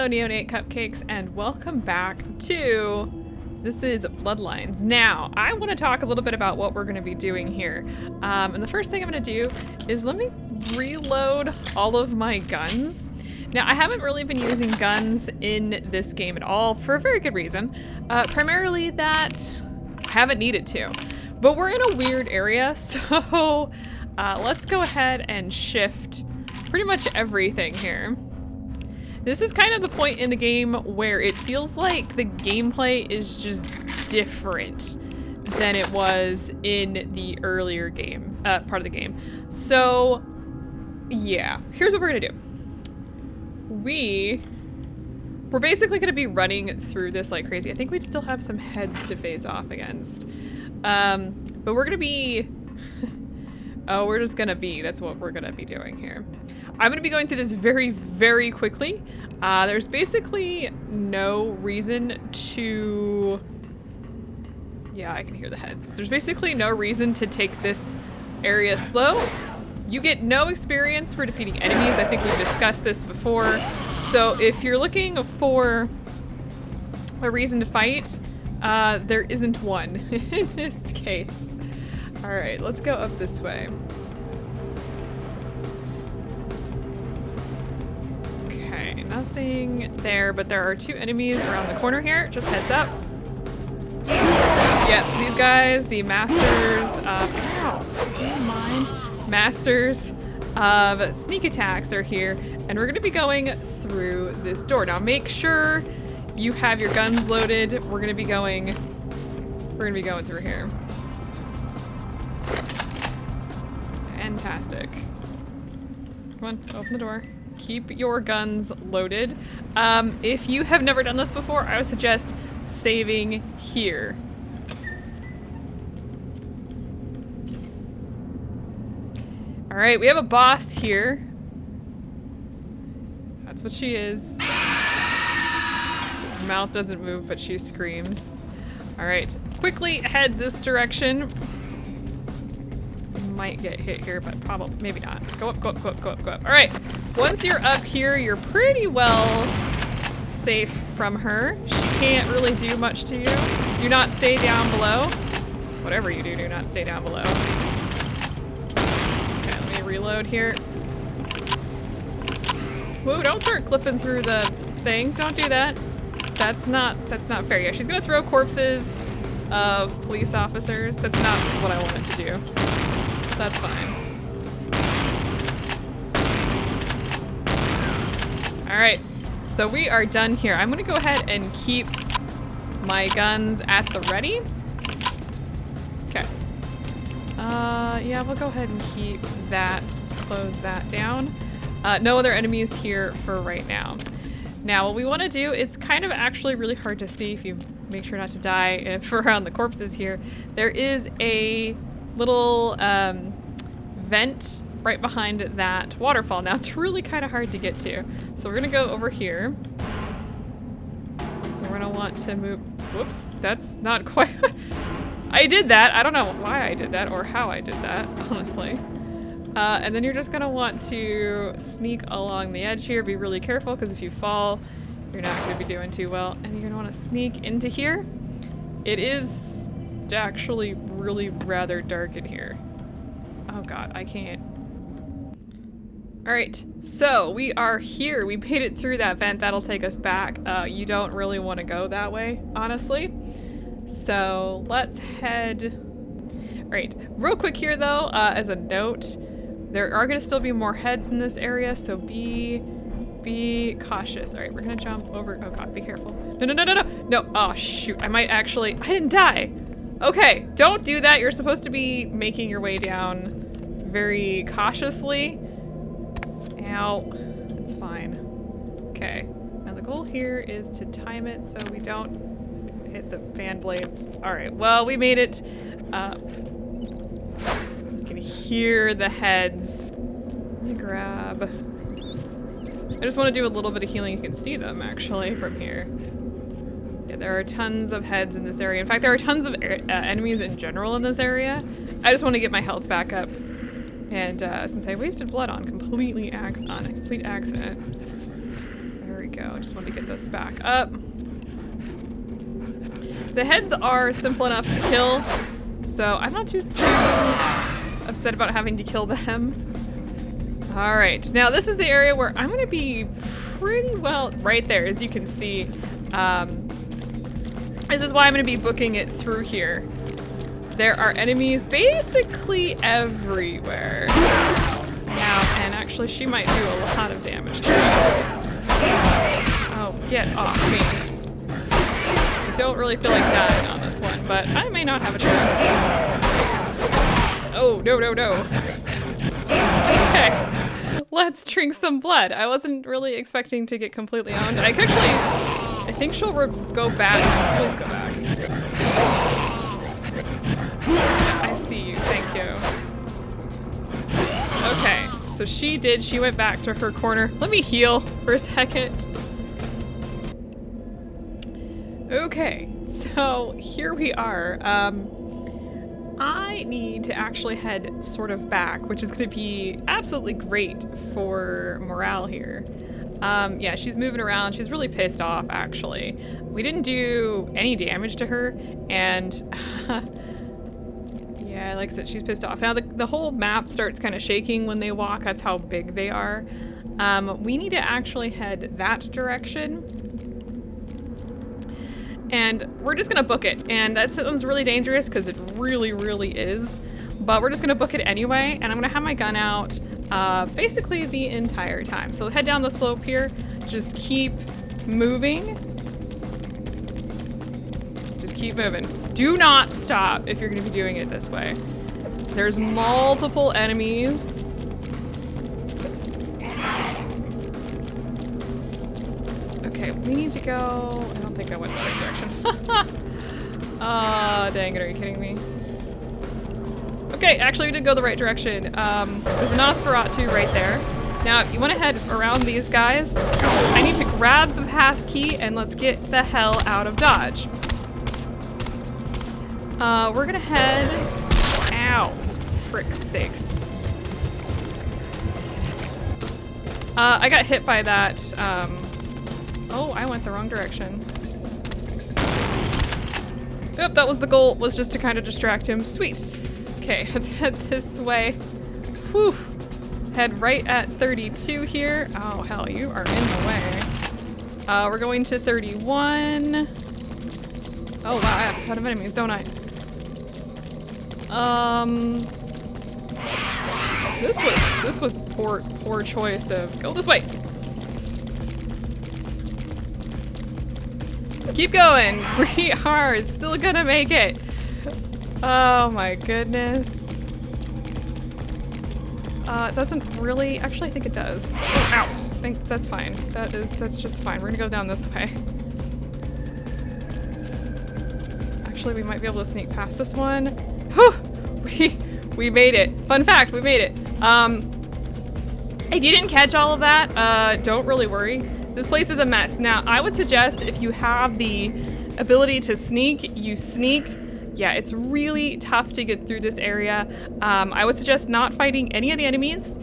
Hello Neonate Cupcakes and welcome back to This is Bloodlines. Now, I want to talk a little bit about what we're going to be doing here. And the first thing I'm going to do is let me reload all of my guns. Now, I haven't really been using guns in this game at all for a very good reason. Primarily that I haven't needed to. But we're in a weird area, so let's go ahead and shift pretty much everything here. This is kind of the point in the game where it feels like the gameplay is just different than it was in the earlier game, part of the game. So, yeah, here's what we're gonna do. We're basically gonna be running through this like crazy. I think we still have some heads to face off against. But we're gonna be, we're just gonna be, that's what we're gonna be doing here. I'm gonna be going through this very, very quickly. There's basically no reason to, yeah, I can hear the heads. There's basically no reason to take this area slow. You get no experience for defeating enemies. I think we've discussed this before. So if you're looking for a reason to fight, there isn't one in this case. All right, let's go up this way. Okay, nothing there, but there are two enemies around the corner here. Just heads up. Yeah, these guys, the masters of, masters of sneak attacks are here, and we're gonna be going through this door. Now make sure you have your guns loaded. We're gonna be going through here. Fantastic. Come on, open the door. Keep your guns loaded. If you have never done this before, I would suggest saving here. All right, we have a boss here. That's what she is. Her mouth doesn't move, but she screams. All right, quickly head this direction. Might get hit here, but probably, maybe not. Go up, go up, go up, go up, go up. All right, once you're up here, you're pretty well safe from her. She can't really do much to you. Do not stay down below. Whatever you do, do not stay down below. Okay, let me reload here. Whoa, don't start clipping through the thing. Don't do that. That's not fair. Yeah, she's gonna throw corpses of police officers. That's not what I wanted to do. That's fine. All right, so we are done here. I'm gonna go ahead and keep my guns at the ready. Okay. Yeah, we'll go ahead and keep that. Let's close that down. No other enemies here for right now. Now, what we want to do, it's kind of actually really hard to see if you make sure not to die if around the corpses here. There is a little vent right behind that waterfall. Now, it's really kind of hard to get to. So we're going to go over here. We're going to want to move. Whoops, that's not quite. I did that. I don't know why I did that or how I did that, honestly. And then you're just gonna want to sneak along the edge here. Be really careful, because if you fall, you're not gonna be doing too well. And you're gonna wanna sneak into here. It is actually really rather dark in here. Oh God, I can't. All right, so we are here. We made it through that vent. That'll take us back. You don't really wanna go that way, honestly. So let's head. All right, real quick here though, as a note, there are gonna still be more heads in this area, so be cautious. All right, we're gonna jump over. Oh God, be careful. No, oh shoot, I might actually, I didn't die. Okay, don't do that. You're supposed to be making your way down very cautiously. Ow, it's fine. Okay, now the goal here is to time it so we don't hit the fan blades. All right, well, we made it. You can hear the heads. Let me grab. I just want to do a little bit of healing. You can see them actually from here. Yeah, there are tons of heads in this area. In fact, there are tons of enemies in general in this area. I just want to get my health back up. And since I wasted blood on a complete accident, there we go. I just want to get this back up. The heads are simple enough to kill, so I'm not too upset about having to kill them. All right, now this is the area where I'm gonna be pretty well right there, as you can see. This is why I'm gonna be booking it through here. There are enemies basically everywhere. Now, and actually she might do a lot of damage to me. Oh, get off me. I don't really feel like dying on this one, but I may not have a choice. Oh, no, no, no. Okay, let's drink some blood. I wasn't really expecting to get completely owned. I think she'll go back. Please go back. I see you, thank you. Okay, so she went back to her corner. Let me heal for a second. Okay, so here we are. I need to actually head sort of back, which is gonna be absolutely great for morale here. Yeah, she's moving around. She's really pissed off, actually. We didn't do any damage to her, and yeah, like I said, she's pissed off. Now, the whole map starts kind of shaking when they walk. That's how big they are. We need to actually head that direction. And we're just gonna book it. And that sounds really dangerous because it really, really is. But we're just gonna book it anyway. And I'm gonna have my gun out basically the entire time. So head down the slope here. Just keep moving. Just keep moving. Do not stop if you're gonna be doing it this way. There's multiple enemies. Okay, we need to go. I don't think I went the right direction. Ah, dang it, are you kidding me? Okay, actually we did go the right direction. There's a Nosferatu right there. Now, if you want to head around these guys, I need to grab the pass key and let's get the hell out of Dodge. We're gonna head. Ow, frick's sakes. I got hit by that. Oh, I went the wrong direction. Yep, that was the goal, was just to kind of distract him. Sweet. Okay, let's head this way. Whew. Head right at 32 here. Oh, hell, you are in the way. We're going to 31. Oh, wow, I have a ton of enemies, don't I? This was poor choice of go this way. Keep going. We are still gonna make it. Oh my goodness. It doesn't really, actually I think it does. Oh, ow. Thanks, that's fine. That's just fine. We're gonna go down this way. Actually, we might be able to sneak past this one. Whew! We made it. Fun fact, we made it. If you didn't catch all of that, don't really worry. This place is a mess. Now, I would suggest if you have the ability to sneak, you sneak. Yeah, it's really tough to get through this area. I would suggest not fighting any of the enemies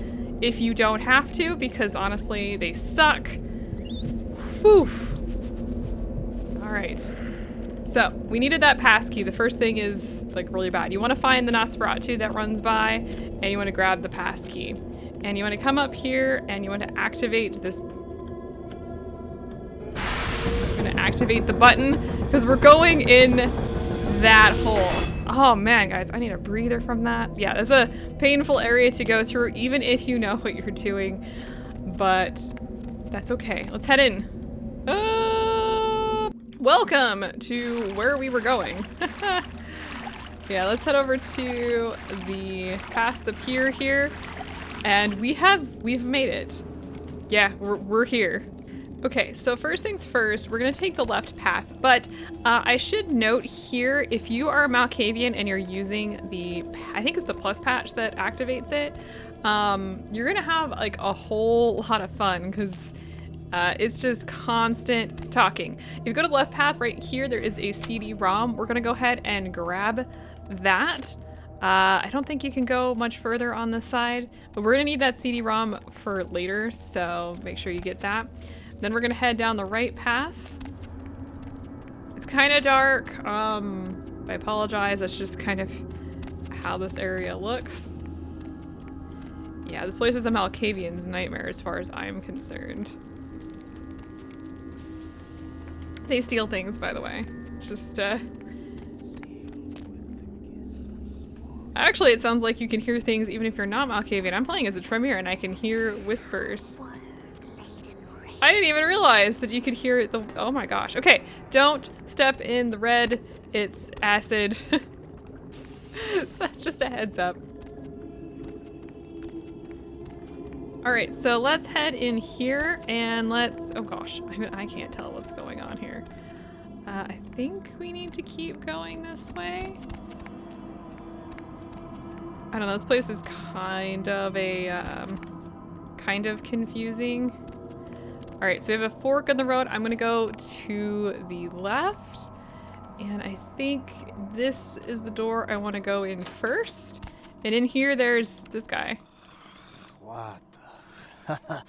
if you don't have to, because honestly, they suck. Whew. All right. So, we needed that pass key. The first thing is like really bad. You want to find the Nosferatu that runs by, and you want to grab the pass key. And you want to come up here, and you want to activate this. I'm gonna activate the button, because we're going in that hole. Oh man, guys, I need a breather from that. Yeah, that's a painful area to go through, even if you know what you're doing, but that's okay. Let's head in. Welcome to where we were going. Yeah, let's head over to past the pier here, and we've made it. Yeah, we're here. Okay, so first things first, we're gonna take the left path, but I should note here, if you are a Malkavian and you're using I think it's the plus patch that activates it, you're gonna have like a whole lot of fun, because it's just constant talking. If you go to the left path right here, there is a CD-ROM. We're gonna go ahead and grab that. I don't think you can go much further on this side, but we're gonna need that CD-ROM for later, so make sure you get that. Then we're gonna head down the right path. It's kind of dark. I apologize. That's just kind of how this area looks. Yeah, this place is a Malkavian's nightmare as far as I'm concerned. They steal things, by the way. Just, Actually, it sounds like you can hear things even if you're not Malkavian. I'm playing as a Tremere and I can hear whispers. I didn't even realize that you could hear the... Oh my gosh. Okay, don't step in the red. It's acid. So just a heads up. Alright, so let's head in here and let's... Oh gosh, I can't tell what's going on here. I think we need to keep going this way. I don't know, this place is kind of confusing. All right, so we have a fork in the road. I'm gonna go to the left. And I think this is the door I wanna go in first. And in here, there's this guy. What the?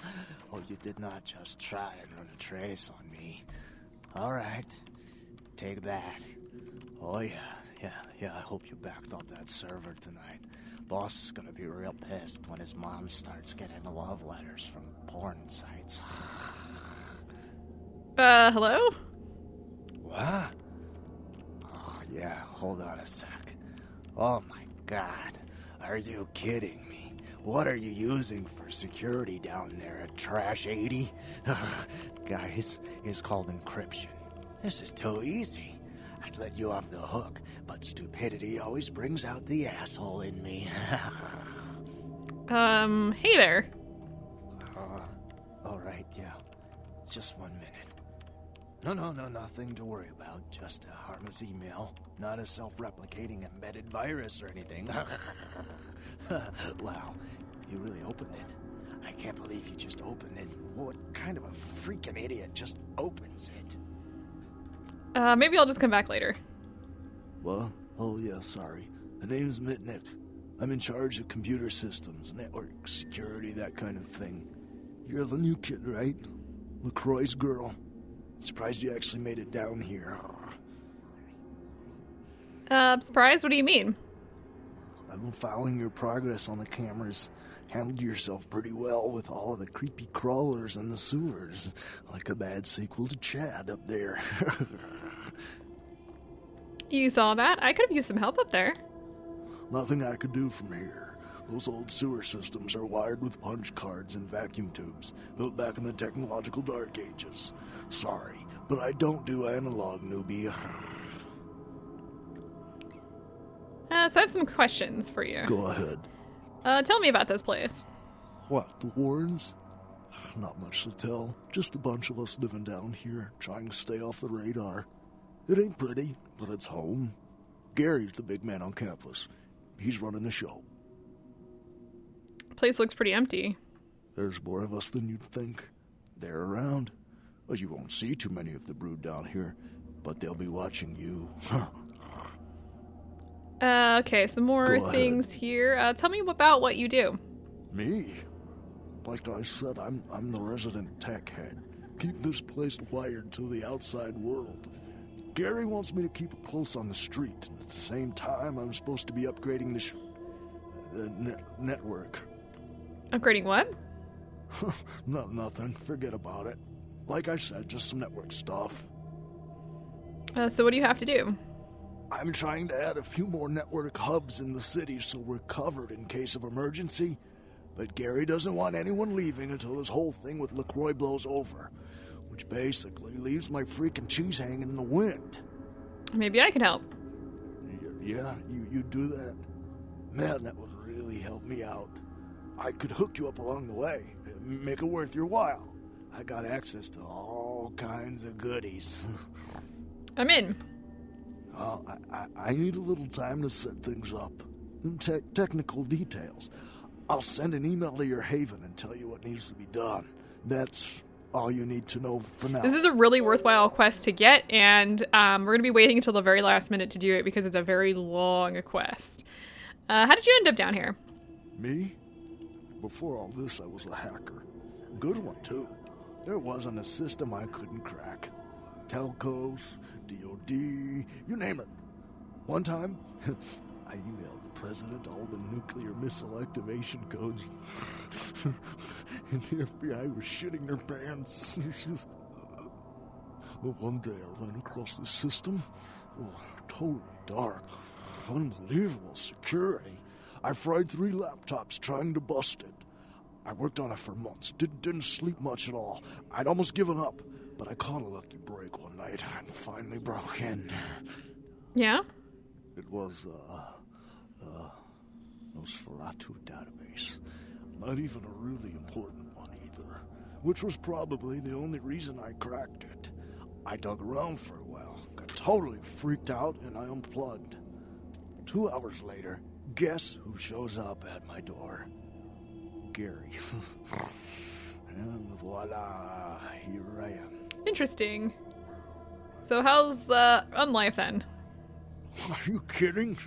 Oh, you did not just try and run a trace on me. All right, take that. Oh yeah, I hope you backed up that server tonight. Boss is gonna be real pissed when his mom starts getting love letters from porn sites. Hello? What? Oh, yeah, hold on a sec. Oh my god, are you kidding me? What are you using for security down there at Trash 80? Guys, it's called encryption. This is too easy. I'd let you off the hook, but stupidity always brings out the asshole in me. Hey there. Alright, yeah. Just 1 minute. No, nothing to worry about. Just a harmless email. Not a self-replicating embedded virus or anything. Wow, you really opened it. I can't believe you just opened it. What kind of a freaking idiot just opens it? Maybe I'll just come back later. What? Oh yeah, sorry. The name's Mitnick. I'm in charge of computer systems, network security, that kind of thing. You're the new kid, right? LaCroix's girl. Surprised you actually made it down here. Surprised? What do you mean? I've been following your progress on the cameras. Handled yourself pretty well with all of the creepy crawlers and the sewers. Like a bad sequel to Chad up there. You saw that? I could have used some help up there. Nothing I could do from here. Those old sewer systems are wired with punch cards and vacuum tubes, built back in the technological dark ages. Sorry, but I don't do analog, newbie. So I have some questions for you. Go ahead. Tell me about this place. What, the Warrens? Not much to tell. Just a bunch of us living down here, trying to stay off the radar. It ain't pretty, but it's home. Gary's the big man on campus. He's running the show. Place looks pretty empty. There's more of us than you'd think. They're around. Well, you won't see too many of the brood down here, but they'll be watching you. Okay, some more things here. Tell me about what you do. Me? Like I said, I'm the resident tech head. Keep this place wired to the outside world. Gary wants me to keep it close on the street, and at the same time, I'm supposed to be upgrading the network. Upgrading what? Nothing. Forget about it. Like I said, just some network stuff. So what do you have to do? I'm trying to add a few more network hubs in the city so we're covered in case of emergency. But Gary doesn't want anyone leaving until this whole thing with LaCroix blows over. Which basically leaves my freaking cheese hanging in the wind. Maybe I can help. Yeah, you do that? Man, that would really help me out. I could hook you up along the way, make it worth your while. I got access to all kinds of goodies. I'm in. I need a little time to set things up. Technical details. I'll send an email to your haven and tell you what needs to be done. That's all you need to know for now. This is a really worthwhile quest to get, and we're going to be waiting until the very last minute to do it because it's a very long quest. How did you end up down here? Me? Before all this, I was a hacker. Good one, too. There wasn't a system I couldn't crack. Telcos, DOD, you name it. One time, I emailed the president all the nuclear missile activation codes. And the FBI was shitting their pants. Well, one day I ran across this system. Oh, totally dark. Unbelievable security. I fried 3 laptops trying to bust it. I worked on it for months. Didn't sleep much at all. I'd almost given up. But I caught a lucky break one night and finally broke in. Yeah? It was, Nosferatu database. Not even a really important one either. Which was probably the only reason I cracked it. I dug around for a while, got totally freaked out, and I unplugged. 2 hours later, guess who shows up at my door? Gary. And voila, here I am. Interesting. So how's Unlife then? Are you kidding?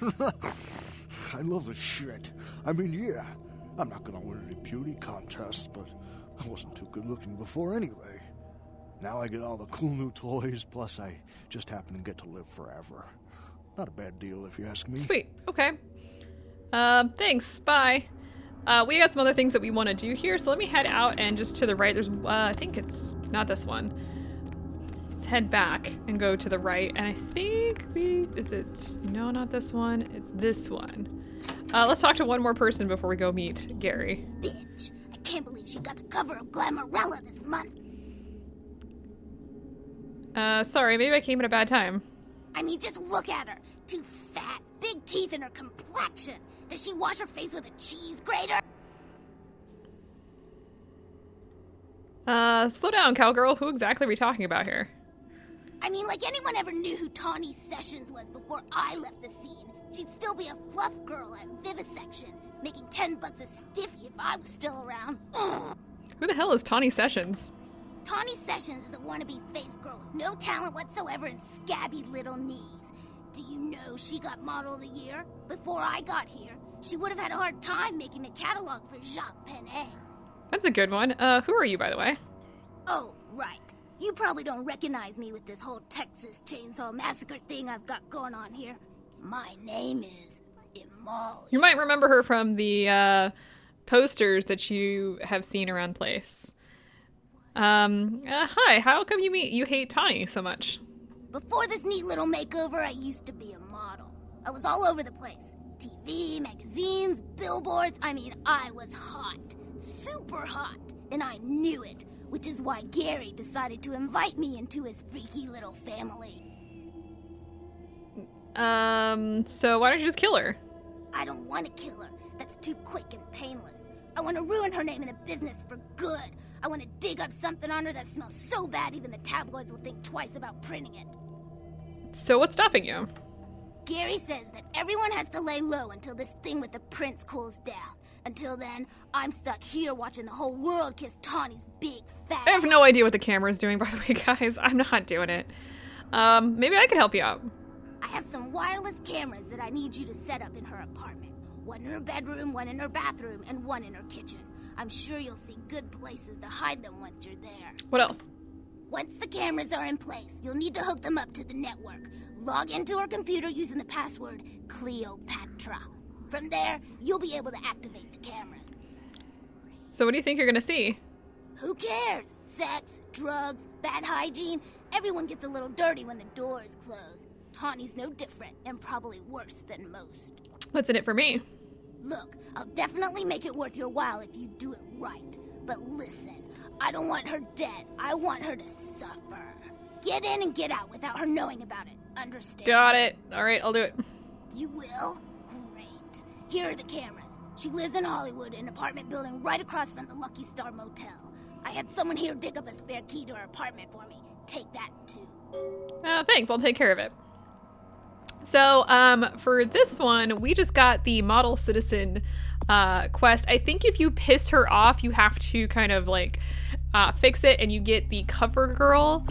I love the shit. I mean, yeah, I'm not gonna win any beauty contests, but I wasn't too good looking before anyway. Now I get all the cool new toys, plus I just happen to get to live forever. Not a bad deal if you ask me. Sweet. Okay. Thanks. Bye. We got some other things that we want to do here, so let me head out and just to the right. There's, I think it's not this one. Let's head back and go to the right, and I think no, not this one. It's this one. Let's talk to one more person before we go meet Gary. Bitch, I can't believe she got the cover of Glamourella this month. Sorry, maybe I came at a bad time. I mean, just look at her. Too fat, big teeth, and her complexion. Does she wash her face with a cheese grater? Slow down, cowgirl. Who exactly are we talking about here? I mean, like anyone ever knew who Tawny Sessions was before I left the scene. She'd still be a fluff girl at Vivisection, making $10 a stiffy if I was still around. Ugh. Who the hell is Tawny Sessions? Tawny Sessions is a wannabe face girl with no talent whatsoever and scabby little knees. Do you know she got Model of the Year? Before I got here, she would have had a hard time making the catalog for Jacques Penet. That's a good one. Who are you, by the way? Oh, right. You probably don't recognize me with this whole Texas Chainsaw Massacre thing I've got going on here. My name is Imali. You might remember her from the posters that you have seen around place. Hi, how come you hate Tawny so much? Before this neat little makeover, I used to be a model. I was all over the place. TV, magazines, billboards. I mean, I was hot. Super hot. And I knew it, which is why Gary decided to invite me into his freaky little family. So why don't you just kill her? I don't want to kill her. That's too quick and painless. I want to ruin her name in the business for good. I want to dig up something on her that smells so bad even the tabloids will think twice about printing it. So what's stopping you? Gary says that everyone has to lay low until this thing with the prince cools down. Until then, I'm stuck here watching the whole world kiss Tawny's big fat... I have no idea what the camera's doing, by the way, guys. I'm not doing it. Maybe I could help you out. I have some wireless cameras that I need you to set up in her apartment. One in her bedroom, one in her bathroom, and one in her kitchen. I'm sure you'll see good places to hide them once you're there. What else? Once the cameras are in place, you'll need to hook them up to the network. Log into her computer using the password Cleopatra. From there, you'll be able to activate the cameras. So what do you think you're gonna see? Who cares? Sex, drugs, bad hygiene. Everyone gets a little dirty when the door is closed. Tawny's no different, and probably worse than most. What's in it for me? Look, I'll definitely make it worth your while if you do it right. But listen, I don't want her dead. I want her to suffer. Get in and get out without her knowing about it. Understand? Got it. All right, I'll do it. You will? Great. Here are the cameras. She lives in Hollywood, an apartment building right across from the Lucky Star Motel. I had someone here dig up a spare key to her apartment for me. Take that, too. Thanks, I'll take care of it. So, for this one, we just got the Model Citizen quest. I think if you piss her off, you have to kind of like fix it and you get the Cover Girl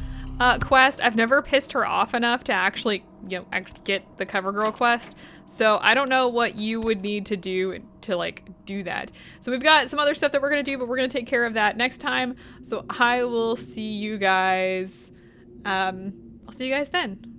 quest. I've never pissed her off enough to actually you know, get the CoverGirl quest. So I don't know what you would need to do to like do that. So we've got some other stuff that we're gonna do, but we're gonna take care of that next time. So I will see you guys. I'll see you guys then.